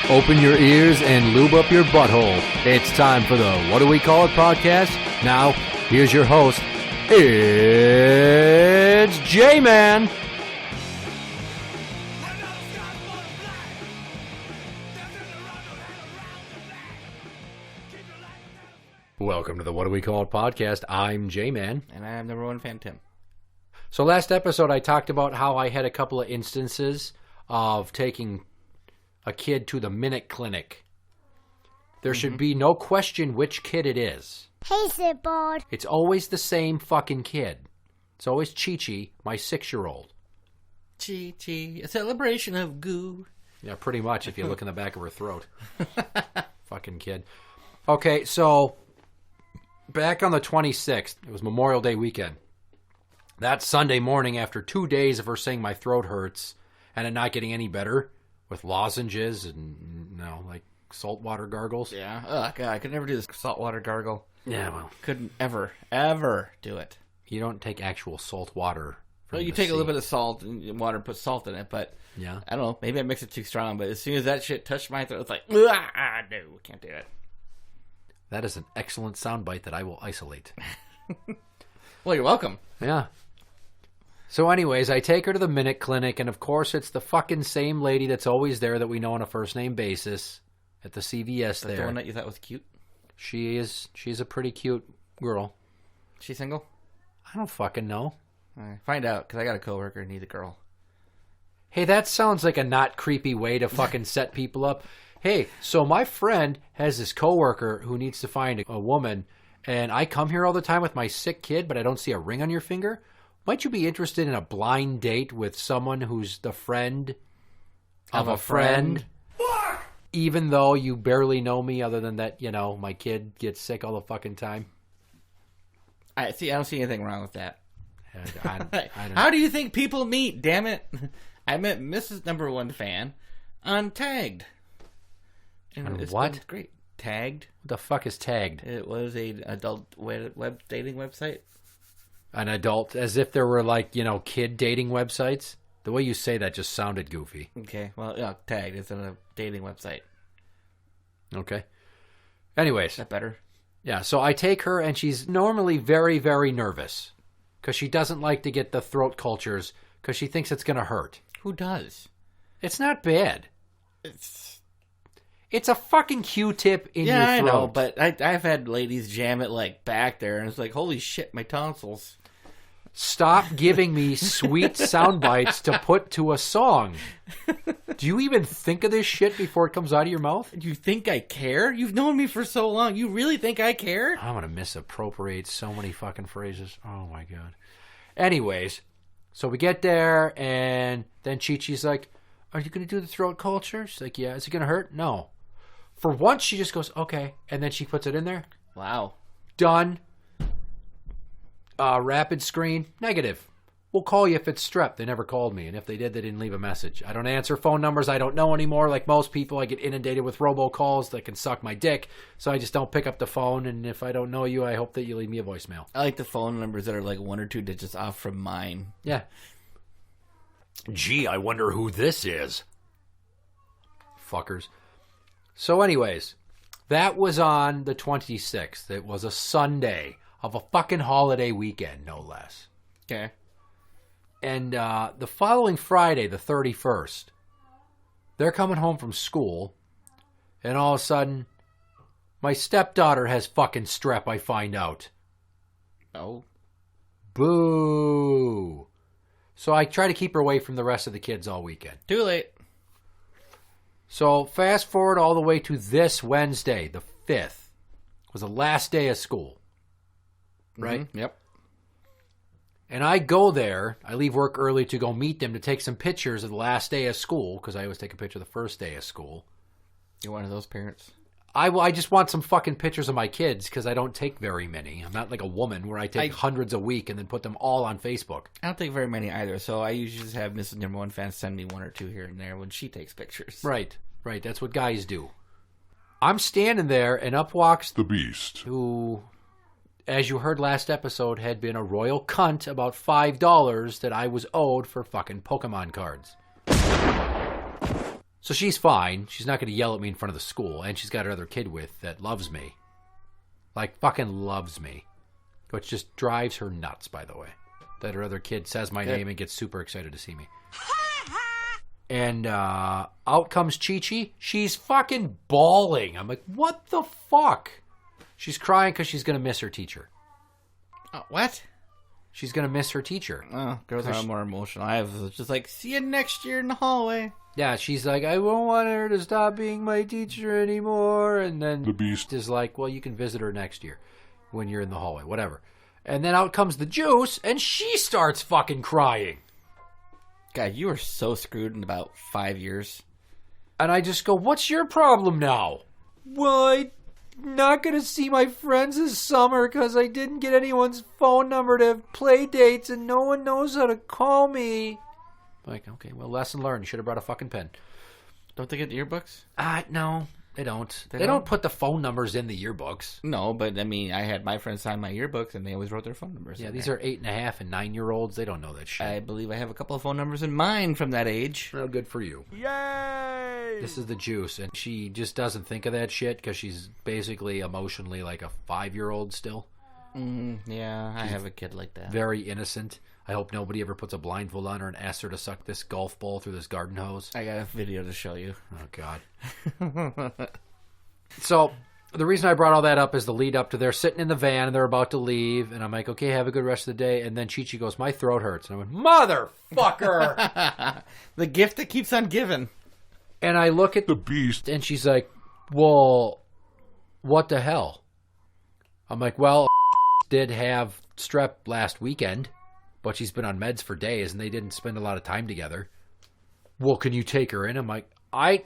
Open your ears and lube up your butthole. It's time for the What Do We Call It podcast. Now, here's your host. It's Jmann. Welcome to the What Do We Call It podcast. I'm Jmann. And I am number one fan, Tim. So last episode I talked about how I had a couple of instances of taking a kid to the Minute Clinic. There should be no question which kid it is. Hey, Sipboard. It's always the same fucking kid. It's always Chi-Chi, my 6-year-old. Chi-Chi, a celebration of goo. Yeah, pretty much if you look in the back of her throat. Fucking kid. Okay, so back on the 26th, it was Memorial Day weekend. That Sunday morning, after 2 days of her saying my throat hurts and it not getting any better, with lozenges and, like saltwater gargles. Yeah. Oh, God, I could never do this saltwater gargle. Yeah, well. Couldn't ever do it. You don't take actual salt water. Well, you take a little bit of salt and water and put salt in it, but yeah. I don't know. Maybe I mix it too strong, but as soon as that shit touched my throat, it's like, no, can't do it. That is an excellent soundbite that I will isolate. Well, you're welcome. Yeah. So anyways, I take her to the Minute Clinic, and of course it's the fucking same lady that's always there that we know on a first-name basis at the CVS there. The one that you thought was cute? She's a pretty cute girl. She's single? I don't fucking know. Find out, because I got a coworker who needs a girl. Hey, that sounds like a not creepy way to fucking set people up. Hey, so my friend has this coworker who needs to find a woman, and I come here all the time with my sick kid, but I don't see a ring on your finger. Might you be interested in a blind date with someone who's the friend of a friend? Even though you barely know me, other than that, my kid gets sick all the fucking time. I don't see anything wrong with that. I don't How do you think people meet? Damn it! I met Mrs. Number One Fan on Tagged. And on it's what? Great. Tagged. What the fuck is Tagged? It was an adult web dating website. An adult, as if there were kid dating websites. The way you say that just sounded goofy. Okay, well, yeah, Tagged is a dating website. Okay. Anyways. Is that better? Yeah, so I take her, and she's normally very, very nervous. Because she doesn't like to get the throat cultures, because she thinks it's going to hurt. Who does? It's not bad. It's a fucking Q-tip in your throat. Yeah, I know, but I've had ladies jam it back there, and it's like, holy shit, my tonsils. Stop giving me sweet sound bites to put to a song. Do you even think of this shit before it comes out of your mouth? You think I care? You've known me for so long. You really think I care? I'm going to misappropriate so many fucking phrases. Oh, my God. Anyways, so we get there, and then Chi-Chi's like, are you going to do the throat culture? She's like, yeah. Is it going to hurt? No. For once, she just goes, okay. And then she puts it in there. Wow. Done. Rapid screen, negative. We'll call you if it's strep. They never called me, and if they did, they didn't leave a message. I don't answer phone numbers I don't know anymore. Like most people, I get inundated with robocalls that can suck my dick, so I just don't pick up the phone, and if I don't know you, I hope that you leave me a voicemail. I like the phone numbers that are 1 or 2 digits off from mine. Yeah. Gee, I wonder who this is. Fuckers. So anyways, that was on the 26th. It was a Sunday of a fucking holiday weekend, no less. Okay. And the following Friday, the 31st, they're coming home from school, and all of a sudden, my stepdaughter has fucking strep, I find out. Oh. Boo. So I try to keep her away from the rest of the kids all weekend. Too late. So fast forward all the way to this Wednesday, the 5th, was the last day of school. Right? Mm-hmm. Yep. And I go there. I leave work early to go meet them to take some pictures of the last day of school, because I always take a picture of the first day of school. You're one of those parents? I just want some fucking pictures of my kids, because I don't take very many. I'm not like a woman where I take hundreds a week and then put them all on Facebook. I don't take very many either, so I usually just have Mrs. Number One Fan send me 1 or 2 here and there when she takes pictures. Right. That's what guys do. I'm standing there, and up walks the Beast, who, as you heard last episode, had been a royal cunt about $5 that I was owed for fucking Pokemon cards. So she's fine. She's not going to yell at me in front of the school. And she's got her other kid with that loves me. Like, fucking loves me. Which just drives her nuts, by the way. That her other kid says my name and gets super excited to see me. And out comes Chi-Chi. She's fucking bawling. I'm like, what the fuck? She's crying because she's going to miss her teacher. What? She's going to miss her teacher. Oh, girls are more emotional. I was just like, see you next year in the hallway. Yeah, she's like, I won't want her to stop being my teacher anymore. And then the beast is like, well, you can visit her next year when you're in the hallway, whatever. And then out comes the juice, and she starts fucking crying. God, you are so screwed in about 5 years. And I just go, what's your problem now? Well, I'm not going to see my friends this summer because I didn't get anyone's phone number to have play dates, and no one knows how to call me. Like, okay, well, lesson learned. You should have brought a fucking pen. Don't they get yearbooks? No, they don't. They don't put the phone numbers in the yearbooks. No, but I mean, I had my friends sign my yearbooks, and they always wrote their phone numbers. Yeah, these are 8.5 and 9-year-olds. They don't know that shit. I believe I have a couple of phone numbers in mine from that age. Well, good for you. Yay! This is the juice, and she just doesn't think of that shit because she's basically emotionally like a 5-year-old still. Yeah, I have a kid like that. Very innocent. I hope nobody ever puts a blindfold on her and asks her to suck this golf ball through this garden hose. I got a video to show you. Oh, God. So, the reason I brought all that up is the lead up to they're sitting in the van and they're about to leave. And I'm like, okay, have a good rest of the day. And then Chi-Chi goes, my throat hurts. And I went, motherfucker! The gift that keeps on giving. And I look at the beast and she's like, well, what the hell? I'm like, well, did have strep last weekend. But she's been on meds for days, and they didn't spend a lot of time together. Well, can you take her in? I'm like, I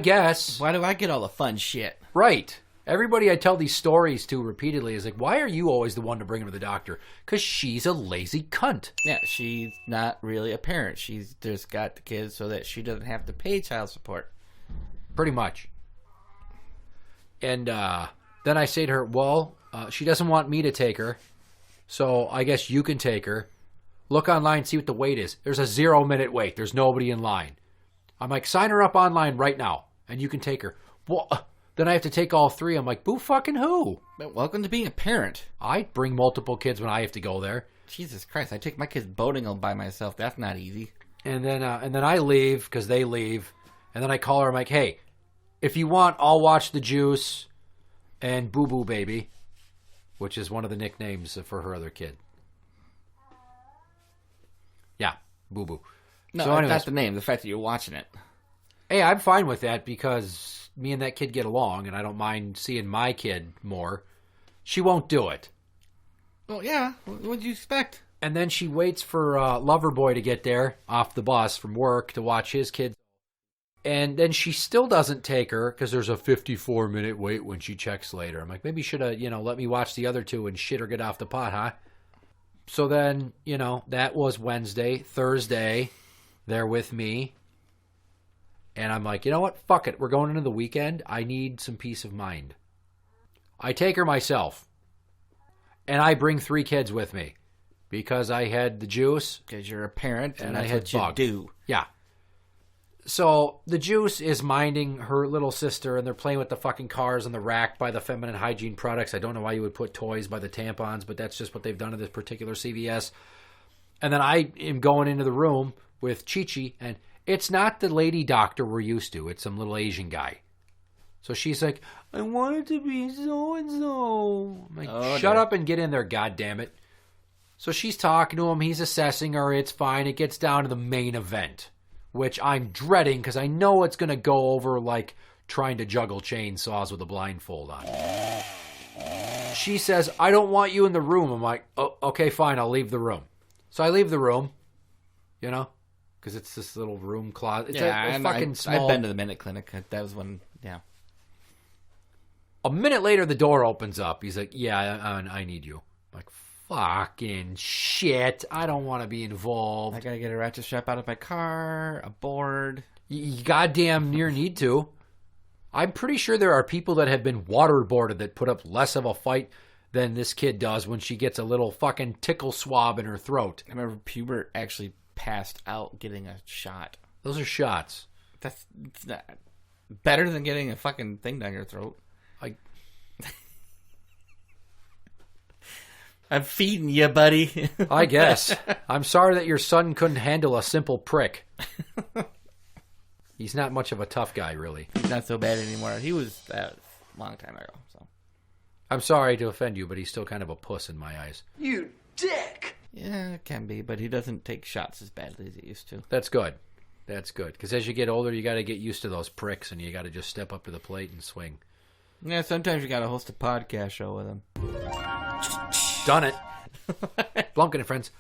guess. Why do I get all the fun shit? Right. Everybody I tell these stories to repeatedly is like, why are you always the one to bring her to the doctor? Because she's a lazy cunt. Yeah, she's not really a parent. She's just got the kids so that she doesn't have to pay child support. Pretty much. And then I say to her, well, she doesn't want me to take her. So I guess you can take her. Look online, see what the wait is. There's a 0-minute wait. There's nobody in line. I'm like, sign her up online right now, and you can take her. Well, then I have to take all 3. I'm like, boo fucking who? Welcome to being a parent. I bring multiple kids when I have to go there. Jesus Christ, I take my kids boating all by myself. That's not easy. And then I leave because they leave. And then I call her. I'm like, hey, if you want, I'll watch The Juice and Boo Boo Baby. Which is one of the nicknames for her other kid. Yeah, Boo Boo. No, so anyways, that's the name. The fact that you're watching it. Hey, I'm fine with that because me and that kid get along, and I don't mind seeing my kid more. She won't do it. Well, yeah. What would you expect? And then she waits for Loverboy to get there off the bus from work to watch his kids. And then she still doesn't take her because there's a 54-minute wait when she checks later. I'm like, maybe you should have, let me watch the other 2 and shit or get off the pot, huh? So then, that was Wednesday. Thursday, they're with me. And I'm like, you know what? Fuck it. We're going into the weekend. I need some peace of mind. I take her myself. And I bring 3 kids with me. Because I had the juice. Because you're a parent and that's I had what you Bug. do. Yeah. So the juice is minding her little sister, and they're playing with the fucking cars on the rack by the feminine hygiene products. I don't know why you would put toys by the tampons, but that's just what they've done at this particular CVS. And then I am going into the room with Chi-Chi, and it's not the lady doctor we're used to. It's some little Asian guy. So she's like, I want it to be so-and-so. I'm like, shut up and get in there, goddammit. So she's talking to him. He's assessing her. It's fine. It gets down to the main event, which I'm dreading because I know it's going to go over like trying to juggle chainsaws with a blindfold on. She says, I don't want you in the room. I'm like, oh, okay, fine, I'll leave the room. So I leave the room, because it's this little room closet. It's a fucking small... I've been to the Minute Clinic. That was when, yeah. A minute later, the door opens up. He's like, yeah, I need you. I'm like, fucking shit. I don't want to be involved. I got to get a ratchet strap out of my car, a board. You goddamn near need to. I'm pretty sure there are people that have been waterboarded that put up less of a fight than this kid does when she gets a little fucking tickle swab in her throat. I remember Pubert actually passed out getting a shot. Those are shots. It's not better than getting a fucking thing down your throat. I'm feeding you, buddy. I guess. I'm sorry that your son couldn't handle a simple prick. He's not much of a tough guy, really. He's not so bad anymore. He was a long time ago. So I'm sorry to offend you, but he's still kind of a puss in my eyes. You dick! yeah, it can be, but he doesn't take shots as badly as he used to. That's good. That's good. Because as you get older, you got to get used to those pricks, and you got to just step up to the plate and swing. Yeah, sometimes you got to host a podcast show with him. Done it. Blumpkin and friends.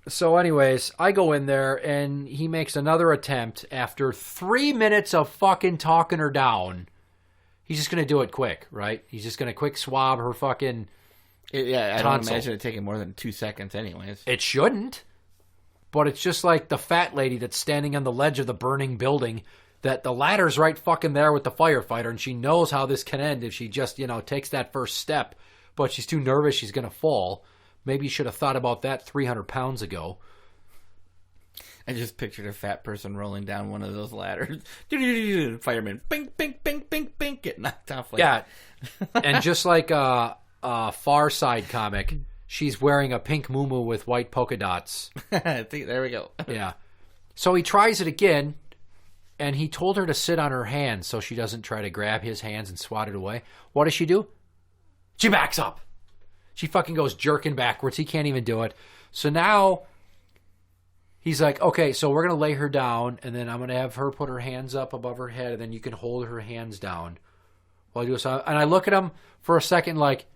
So anyways, I go in there, and he makes another attempt after 3 minutes of fucking talking her down. He's just going to do it quick, right? He's just going to quick swab her fucking I tonsil. don't imagine it taking more than 2 seconds anyways. It shouldn't. But it's just like the fat lady that's standing on the ledge of the burning building, that the ladder's right fucking there with the firefighter, and she knows how this can end if she just, takes that first step. But she's too nervous, she's going to fall. Maybe you should have thought about that 300 pounds ago. I just pictured a fat person rolling down one of those ladders. Fireman, bink, bink, bink, bink, bink, get knocked off. Yeah. And just like a Far Side comic, she's wearing a pink muumuu with white polka dots. There we go. Yeah. So he tries it again, and he told her to sit on her hands so she doesn't try to grab his hands and swat it away. What does she do? She backs up. She fucking goes jerking backwards. He can't even do it. So now he's like, okay, so we're going to lay her down, and then I'm going to have her put her hands up above her head, and then you can hold her hands down while I do so. And I look at him for a second like,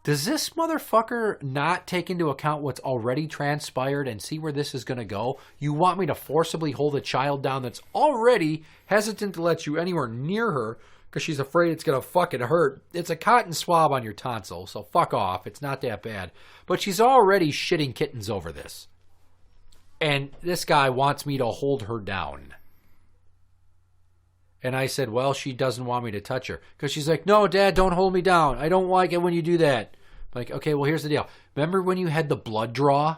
does this motherfucker not take into account what's already transpired and see where this is going to go? You want me to forcibly hold a child down that's already hesitant to let you anywhere near her because she's afraid it's going to fucking hurt? It's a cotton swab on your tonsil, so fuck off. It's not that bad. But she's already shitting kittens over this. And this guy wants me to hold her down. And I said, well, she doesn't want me to touch her. Because she's like, no, Dad, don't hold me down. I don't like it when you do that. I'm like, okay, well, here's the deal. Remember when you had the blood draw?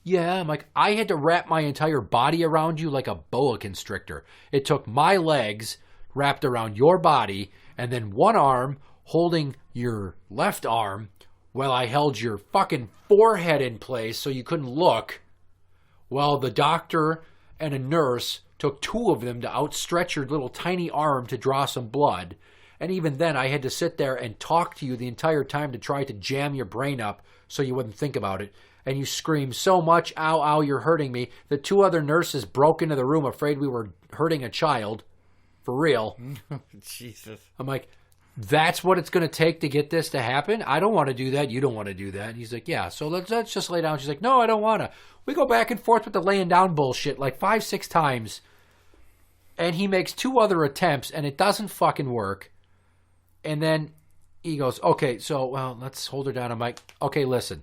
Yeah. I'm like, I had to wrap my entire body around you like a boa constrictor. It took my legs wrapped around your body and then one arm holding your left arm while I held your fucking forehead in place so you couldn't look. Well, the doctor and a nurse took two of them to outstretch your little tiny arm to draw some blood. And even then, I had to sit there and talk to you the entire time to try to jam your brain up so you wouldn't think about it. And you screamed so much, ow, ow, you're hurting me, that two other nurses broke into the room afraid we were hurting a child. For real. Jesus. I'm like, that's what it's going to take to get this to happen? I don't want to do that. You don't want to do that. And he's like, yeah, so let's just lay down. She's like, no, I don't want to. We go back and forth with the laying down bullshit like 5-6 times. And he makes two other attempts, and it doesn't fucking work. And then he goes, okay, so, well, let's hold her down. I'm like, okay, listen.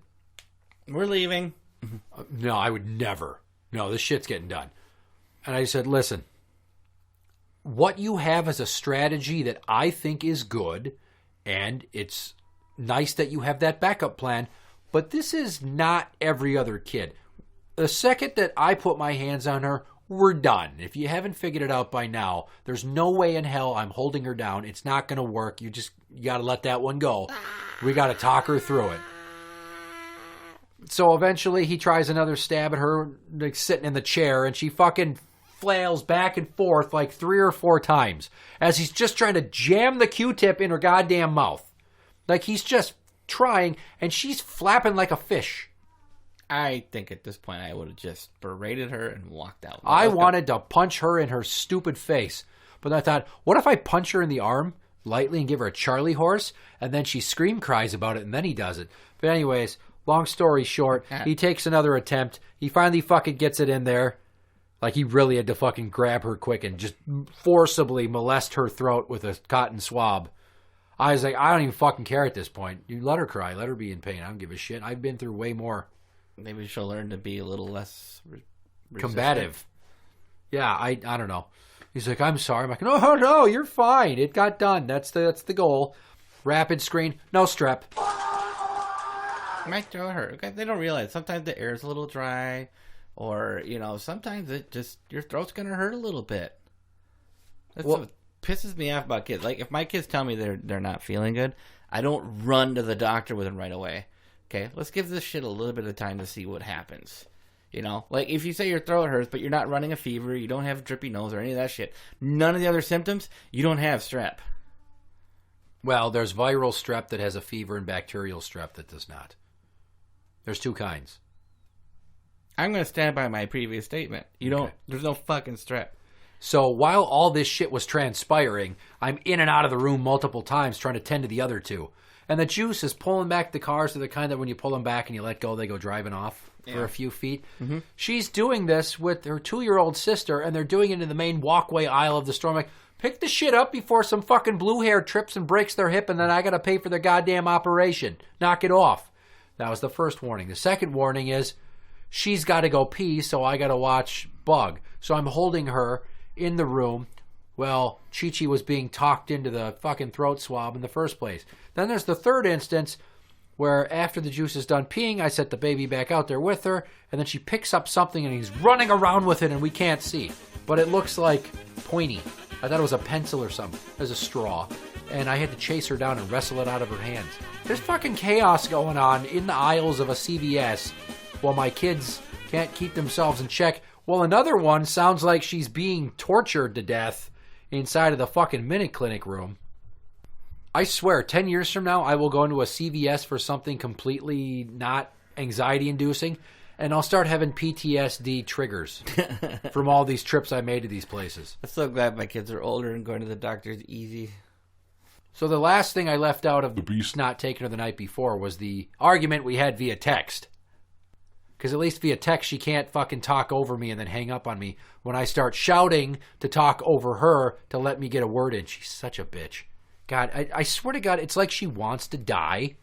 We're leaving. No, I would never. No, this shit's getting done. And I said, listen, what you have is a strategy that I think is good, and it's nice that you have that backup plan, but this is not every other kid. The second that I put my hands on her, we're done. If you haven't figured it out by now, there's no way in hell I'm holding her down. It's not going to work. You got to let that one go. We got to talk her through it. So eventually he tries another stab at her, like sitting in the chair, and she fucking flails back and forth like 3 or 4 times as he's just trying to jam the Q-tip in her goddamn mouth. Like he's just trying, and she's flapping like a fish. I think at this point I would have just berated her and walked out. I wanted to punch her in her stupid face. But I thought, what if I punch her in the arm lightly and give her a Charlie horse? And then she scream cries about it, and then he does it. But anyways, long story short, he takes another attempt. He finally fucking gets it in there. Like he really had to fucking grab her quick and just forcibly molest her throat with a cotton swab. I was like, I don't even fucking care at this point. You let her cry. Let her be in pain. I don't give a shit. I've been through way more. Maybe she'll learn to be a little less combative. Yeah, I don't know. He's like, I'm sorry. I'm like, no, you're fine. It got done. That's the goal. Rapid screen, no strep. Might throw her. Okay, they don't realize sometimes the air is a little dry. Or, sometimes it just, your throat's going to hurt a little bit. That's Well- what pisses me off about kids. Like, if my kids tell me they're not feeling good, I don't run to the doctor with them right away. Okay, let's give this shit a little bit of time to see what happens. Like if you say your throat hurts, but you're not running a fever, you don't have a drippy nose or any of that shit, none of the other symptoms, you don't have strep. Well, there's viral strep that has a fever and bacterial strep that does not. There's two kinds. I'm going to stand by my previous statement. There's no fucking strep. So while all this shit was transpiring, I'm in and out of the room multiple times trying to tend to the other two. And the juice is pulling back the cars to the kind that when you pull them back and you let go, they go driving off for a few feet. Mm-hmm. She's doing this with her 2-year-old sister, and they're doing it in the main walkway aisle of the store. I'm like, pick the shit up before some fucking blue hair trips and breaks their hip, and then I got to pay for their goddamn operation. Knock it off. That was the first warning. The second warning is she's got to go pee, so I got to watch Bug. So I'm holding her in the room. Well, Chi-Chi was being talked into the fucking throat swab in the first place. Then there's the third instance where after the juice is done peeing, I set the baby back out there with her, and then she picks up something and he's running around with it and we can't see. But it looks like pointy. I thought it was a pencil or something. There's a straw. And I had to chase her down and wrestle it out of her hands. There's fucking chaos going on in the aisles of a CVS while my kids can't keep themselves in check. Well, another one sounds like she's being tortured to death inside of the fucking Minute Clinic room. I swear, 10 years from now, I will go into a CVS for something completely not anxiety-inducing, and I'll start having PTSD triggers from all these trips I made to these places. I'm so glad my kids are older and going to the doctor is easy. So the last thing I left out of the beast not taking her the night before was the argument we had via text. Because at least via text, she can't fucking talk over me and then hang up on me when I start shouting to talk over her to let me get a word in. She's such a bitch. God, I swear to God, it's like she wants to die.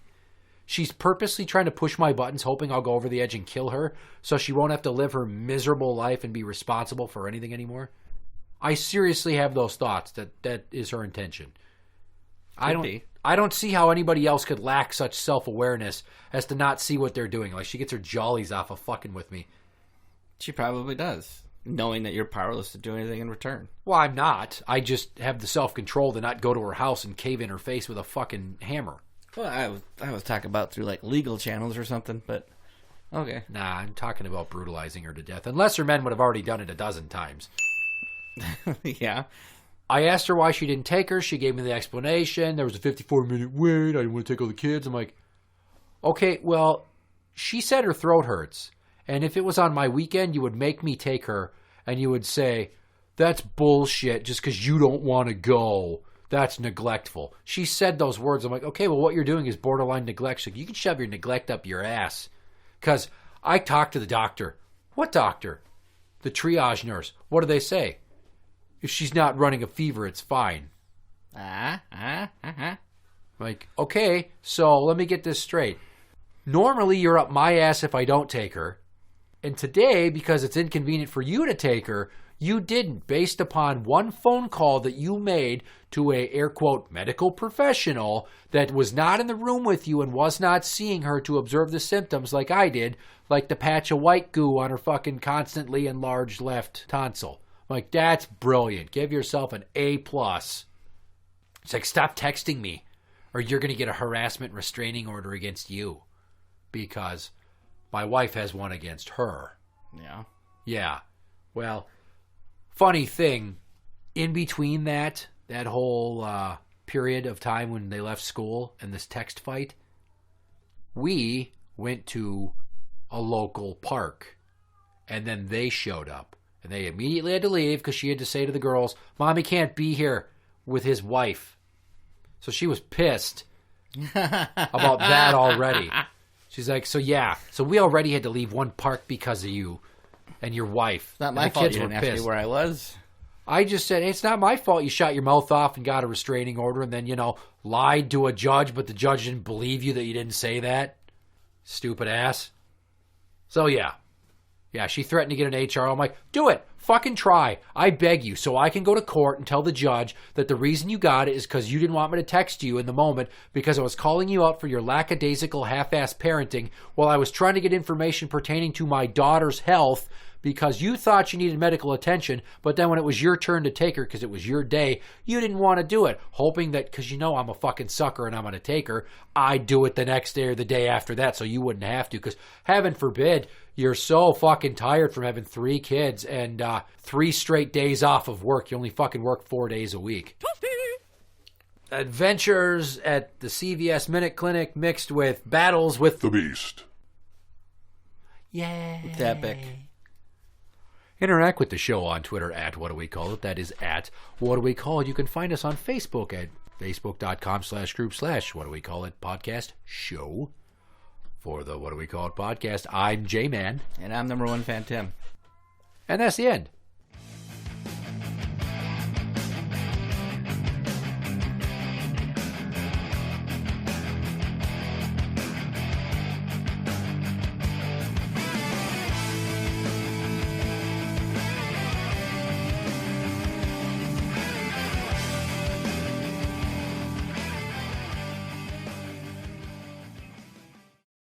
She's purposely trying to push my buttons, hoping I'll go over the edge and kill her so she won't have to live her miserable life and be responsible for anything anymore. I seriously have those thoughts that is her intention. I don't see how anybody else could lack such self-awareness as to not see what they're doing. Like, she gets her jollies off of fucking with me. She probably does, knowing that you're powerless to do anything in return. Well, I'm not. I just have the self-control to not go to her house and cave in her face with a fucking hammer. Well, I was talking about through, like, legal channels or something, but okay. Nah, I'm talking about brutalizing her to death. Unless her men would have already done it a dozen times. Yeah. I asked her why she didn't take her. She gave me the explanation. There was a 54-minute wait. I didn't want to take all the kids. I'm like, okay, well, she said her throat hurts. And if it was on my weekend, you would make me take her. And you would say, that's bullshit just because you don't want to go. That's neglectful. She said those words. I'm like, okay, well, what you're doing is borderline neglect. So you can shove your neglect up your ass. Because I talked to the doctor. What doctor? The triage nurse. What do they say? If she's not running a fever, it's fine. Like, okay, so let me get this straight. Normally, you're up my ass if I don't take her. And today, because it's inconvenient for you to take her, you didn't, based upon one phone call that you made to a, air quote, medical professional that was not in the room with you and was not seeing her to observe the symptoms like I did, like the patch of white goo on her fucking constantly enlarged left tonsil. Like, that's brilliant. Give yourself an A+. It's like, stop texting me or you're going to get a harassment restraining order against you because my wife has one against her. Yeah. Yeah. Well, funny thing, in between that whole period of time when they left school and this text fight, we went to a local park and then they showed up. And they immediately had to leave because she had to say to the girls, Mommy can't be here with his wife. So she was pissed about that already. She's like, so we already had to leave one park because of you and your wife. It's not my fault you didn't ask me where I was. I just said, hey, it's not my fault you shot your mouth off and got a restraining order and then, lied to a judge, but the judge didn't believe you that you didn't say that. Stupid ass. So, yeah. Yeah, she threatened to get an HR. I'm like, do it. Fucking try. I beg you, so I can go to court and tell the judge that the reason you got it is because you didn't want me to text you in the moment because I was calling you out for your lackadaisical half-ass parenting while I was trying to get information pertaining to my daughter's health because you thought she needed medical attention, but then when it was your turn to take her because it was your day, you didn't want to do it, hoping that because you know I'm a fucking sucker and I'm going to take her, I'd do it the next day or the day after that so you wouldn't have to because heaven forbid you're so fucking tired from having 3 kids and 3 straight days off of work. You only fucking work 4 days a week. Adventures at the CVS Minute Clinic mixed with battles with The Beast. Yeah. It's epic. Interact with the show on Twitter at What Do We Call It. That is at What Do We Call It. You can find us on Facebook at facebook.com/group/What Do We Call It podcast show. For the What Do We Call It podcast, I'm Jmann. And I'm number 1 fan Tim. And that's the end.